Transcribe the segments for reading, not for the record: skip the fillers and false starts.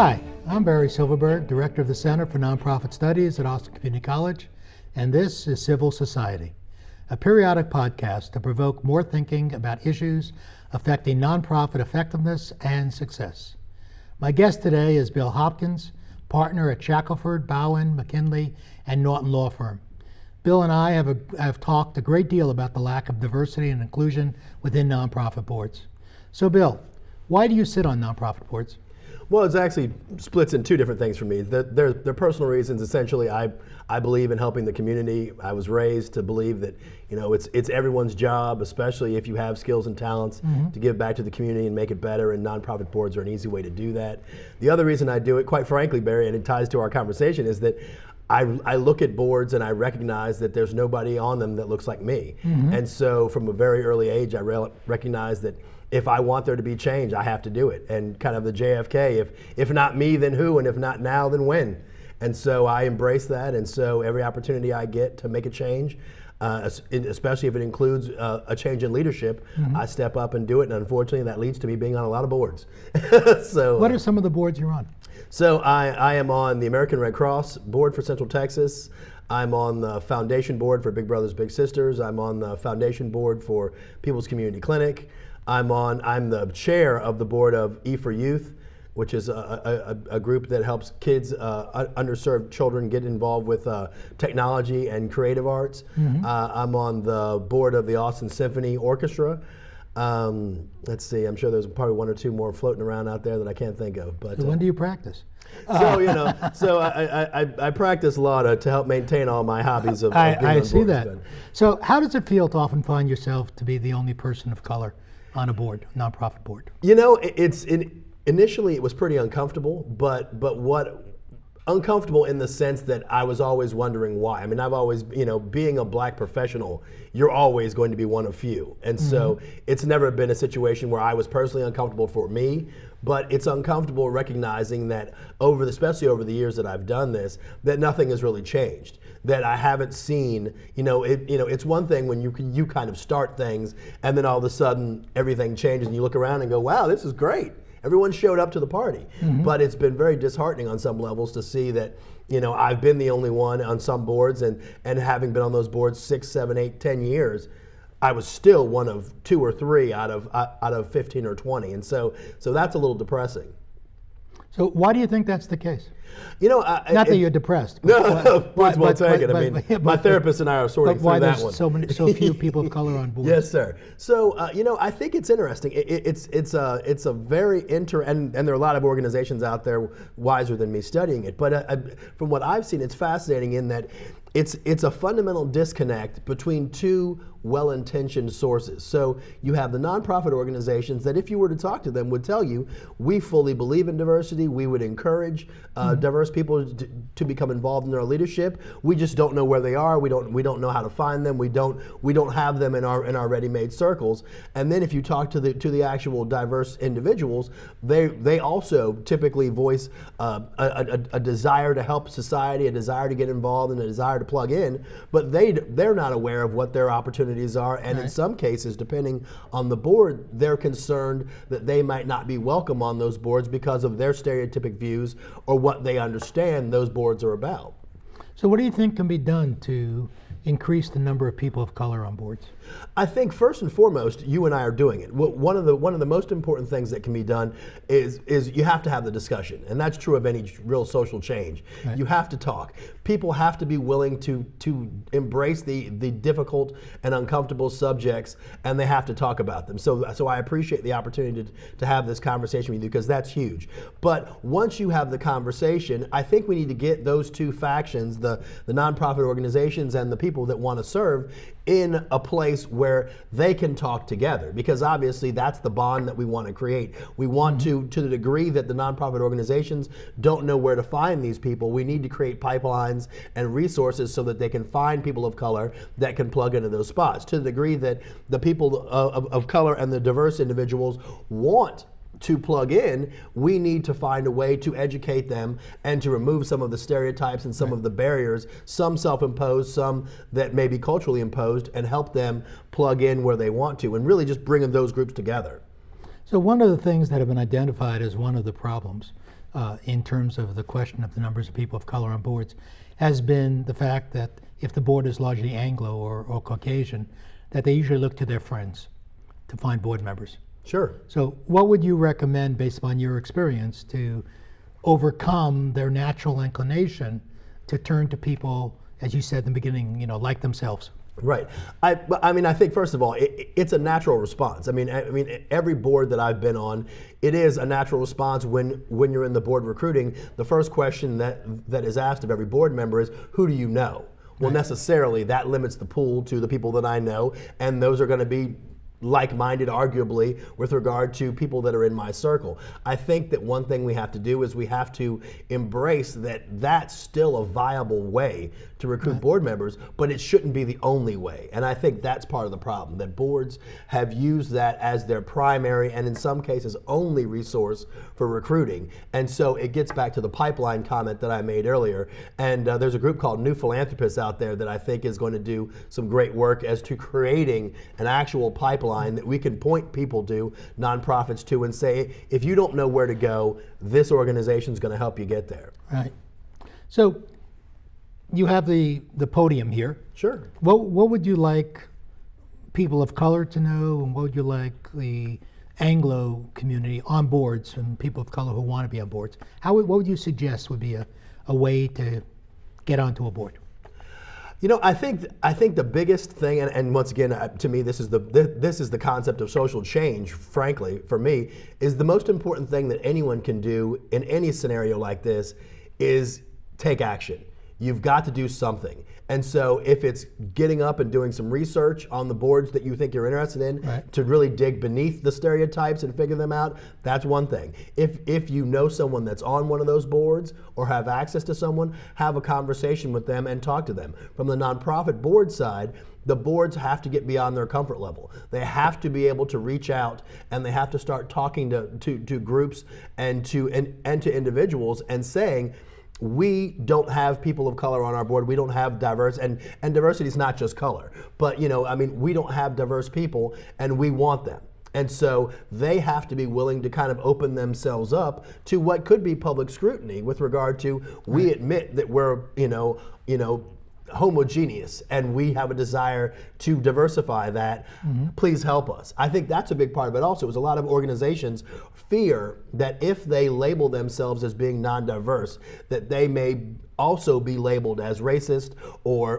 Hi, I'm Barry Silverberg, Director of the Center for Nonprofit Studies at Austin Community College, and this is Civil Society, a periodic podcast to provoke more thinking about issues affecting nonprofit effectiveness and success. My guest today is Bill Hopkins, partner at Shackelford Bowen, McKinley, and Norton law firm. Bill and I have talked a great deal about the lack of diversity and inclusion within nonprofit boards. So Bill, why do you sit on nonprofit boards? Well, it's actually splits in two different things for me. They're personal reasons. Essentially, I believe in helping the community. I was raised to believe that it's everyone's job, especially if you have skills and talents, to give back to the community and make it better. And nonprofit boards are an easy way to do that. The other reason I do it, quite frankly, Barry, and it ties to our conversation, is that I look at boards and I recognize that there's nobody on them that looks like me. And so, from a very early age, I recognize that if I want there to be change, I have to do it. And kind of the JFK, if not me, then who? And if not now, then when? And so I embrace that. And so every opportunity I get to make a change, especially if it includes a change in leadership, I step up and do it. And unfortunately, that leads to me being on a lot of boards. So, what are some of the boards you're on? So I am on the American Red Cross board for Central Texas. I'm on the foundation board for Big Brothers Big Sisters. I'm on the foundation board for People's Community Clinic. I'm the chair of the board of E4Youth, which is a group that helps kids, underserved children, get involved with technology and creative arts. I'm on the board of the Austin Symphony Orchestra. Let's see, I'm sure there's probably one or two more floating around out there that I can't think of. But so when do you practice? So I practice a lot to help maintain all my hobbies of being I on see boards. that. So how does it feel to often find yourself to be the only person of color on a board, nonprofit board? Initially it was pretty uncomfortable, but what uncomfortable in the sense that I was always wondering why. I mean, I've always, being a black professional, you're always going to be one of few. And so it's never been a situation where I was personally uncomfortable for me, but it's uncomfortable recognizing that especially over the years that I've done this, that nothing has really changed. That I haven't seen, it's one thing when you kind of start things and then all of a sudden everything changes and you look around and go, wow, this is great. Everyone showed up to the party. But it's been very disheartening on some levels to see that, I've been the only one on some boards and having been on those boards 6, 7, 8, 10 years, I was still one of 2 or 3 out of 15 or 20. And so that's a little depressing. So why do you think that's the case? Not that you're depressed. No, points well taken. My therapist and I are sorting through that one. But why there's so few people of color on board? Yes, sir. So, I think it's interesting. It's a very and there are a lot of organizations out there wiser than me studying it. But from what I've seen, it's fascinating in that it's a fundamental disconnect between two well-intentioned sources. So you have the nonprofit organizations that if you were to talk to them would tell you, we fully believe in diversity, we would encourage diverse people to become involved in our leadership. We just don't know where they are, we don't know how to find them, we don't have them in our ready-made circles. And then if you talk to the actual diverse individuals, they also typically voice a desire to help society, a desire to get involved, and a desire to plug in, but they're not aware of what their opportunities are, and in some cases, depending on the board, they're concerned that they might not be welcome on those boards because of their stereotypic views or what they understand those boards are about. So what do you think can be done to increase the number of people of color on boards? I think first and foremost, you and I are doing it. One of the most important things that can be done is you have to have the discussion, and that's true of any real social change. Right. You have to talk. People have to be willing to embrace the difficult and uncomfortable subjects, and they have to talk about them. So I appreciate the opportunity to have this conversation with you because that's huge. But once you have the conversation, I think we need to get those two factions, the nonprofit organizations and the people that want to serve, in a place where they can talk together, because obviously that's the bond that we want to create. We want to the degree that the nonprofit organizations don't know where to find these people, we need to create pipelines and resources so that they can find people of color that can plug into those spots. To the degree that the people of color and the diverse individuals want to plug in, we need to find a way to educate them and to remove some of the stereotypes and some of the barriers, some self-imposed, some that may be culturally imposed, and help them plug in where they want to, and really just bringing those groups together. So one of the things that have been identified as one of the problems in terms of the question of the numbers of people of color on boards has been the fact that if the board is largely Anglo or Caucasian, that they usually look to their friends to find board members. Sure. So what would you recommend, based upon your experience, to overcome their natural inclination to turn to people, as you said in the beginning, like themselves? Right. I mean, I think first of all, it's a natural response. I mean, every board that I've been on, it is a natural response when you're in the board recruiting. The first question that is asked of every board member is, who do you know? Well, necessarily that limits the pool to the people that I know, and those are going to be like-minded, arguably, with regard to people that are in my circle. I think that one thing we have to do is we have to embrace that that's still a viable way to recruit board members, but it shouldn't be the only way. And I think that's part of the problem, that boards have used that as their primary and in some cases only resource for recruiting. And so it gets back to the pipeline comment that I made earlier. And there's a group called New Philanthropists out there that I think is going to do some great work as to creating an actual pipeline that we can point people to, nonprofits to, and say, if you don't know where to go, this organization is going to help you get there. Right. So you have the podium here. Sure. What would you like people of color to know, and what would you like the Anglo community on boards and people of color who want to be on boards? What would you suggest would be a way to get onto a board? I think the biggest thing, and once again, to me, this is the concept of social change. Frankly, for me, is the most important thing that anyone can do in any scenario like this is take action. You've got to do something. And so if it's getting up and doing some research on the boards that you think you're interested in, right, to really dig beneath the stereotypes and figure them out, that's one thing. If you know someone that's on one of those boards or have access to someone, have a conversation with them and talk to them. From the nonprofit board side, the boards have to get beyond their comfort level. They have to be able to reach out, and they have to start talking to groups and to individuals and saying, we don't have people of color on our board. We don't have diverse, and diversity is not just color, but we don't have diverse people, and we want them. And so they have to be willing to kind of open themselves up to what could be public scrutiny with regard to, we admit that we're, homogeneous and we have a desire to diversify that. Please help us. I think that's a big part of it also, is a lot of organizations fear that if they label themselves as being non-diverse, that they may also be labeled as racist or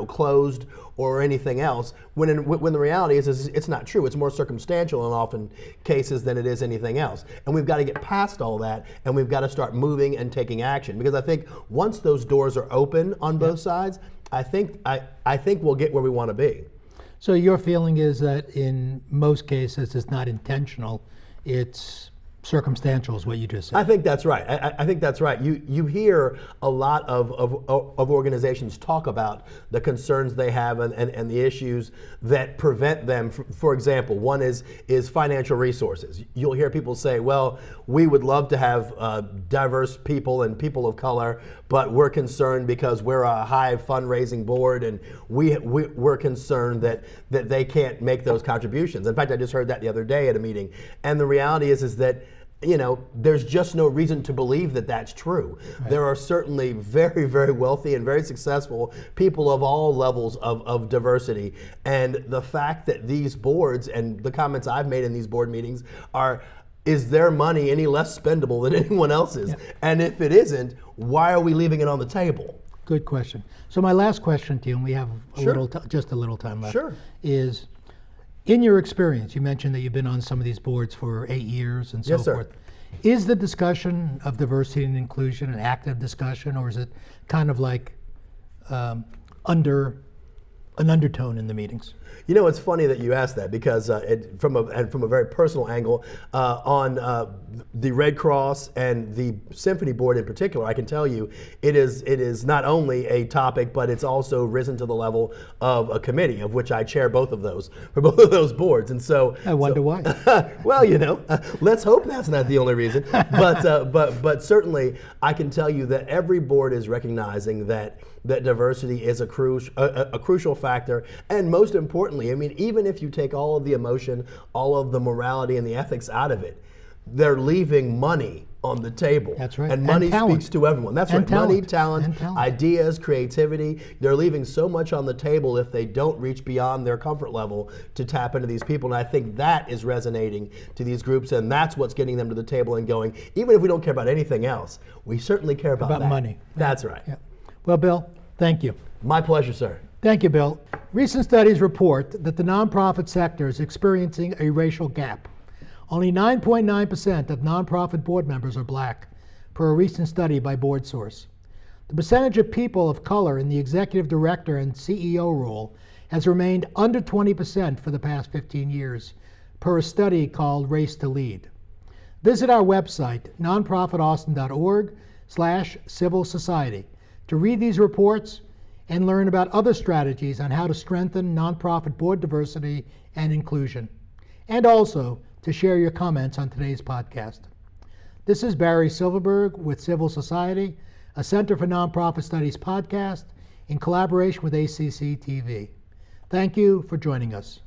closed or anything else, when the reality is it's not true. It's more circumstantial in often cases than it is anything else. And we've got to get past all that, and we've got to start moving and taking action, because I think once those doors are open on both sides, I think we'll get where we want to be. So your feeling is that in most cases it's not intentional, it's circumstantial, is what you just said. I think that's right. I think that's right. You hear a lot of organizations talk about the concerns they have and the issues that prevent them. For example, one is financial resources. You'll hear people say, well, we would love to have diverse people and people of color, but we're concerned because we're a high fundraising board, and we're concerned that they can't make those contributions. In fact, I just heard that the other day at a meeting. And the reality is that there's just no reason to believe that that's true. Right. There are certainly very, very wealthy and very successful people of all levels of diversity. And the fact that these boards, and the comments I've made in these board meetings are, is their money any less spendable than anyone else's? Yeah. And if it isn't, why are we leaving it on the table? Good question. So my last question to you, and we have just a little time left, is, in your experience, you mentioned that you've been on some of these boards for 8 years and so forth. Is the discussion of diversity and inclusion an active discussion, or is it kind of like under an undertone in the meetings? It's funny that you asked that, because from a very personal angle, on the Red Cross and the Symphony Board in particular, I can tell you it is not only a topic, but it's also risen to the level of a committee, of which I chair both of those boards. And so I wonder why. Well, let's hope that's not the only reason. But certainly I can tell you that every board is recognizing that diversity is a crucial factor, and most importantly, even if you take all of the emotion, all of the morality and the ethics out of it, they're leaving money on the table. That's right. And money talent. speaks to everyone. That's And right. Money, talent. And talent, talent. ideas, creativity. They're leaving so much on the table if they don't reach beyond their comfort level to tap into these people. And I think that is resonating to these groups, and that's what's getting them to the table and going, even if we don't care about anything else, we certainly care about that. money. That's right. Yeah. Well, Bill, thank you. My pleasure, sir. Thank you, Bill. Recent studies report that the nonprofit sector is experiencing a racial gap. Only 9.9% of nonprofit board members are black, per a recent study by BoardSource. The percentage of people of color in the executive director and CEO role has remained under 20% for the past 15 years, per a study called Race to Lead. Visit our website, nonprofitaustin.org/civil society, to read these reports and learn about other strategies on how to strengthen nonprofit board diversity and inclusion, and also to share your comments on today's podcast. This is Barry Silverberg with Civil Society, a Center for Nonprofit Studies podcast in collaboration with ACC TV. Thank you for joining us.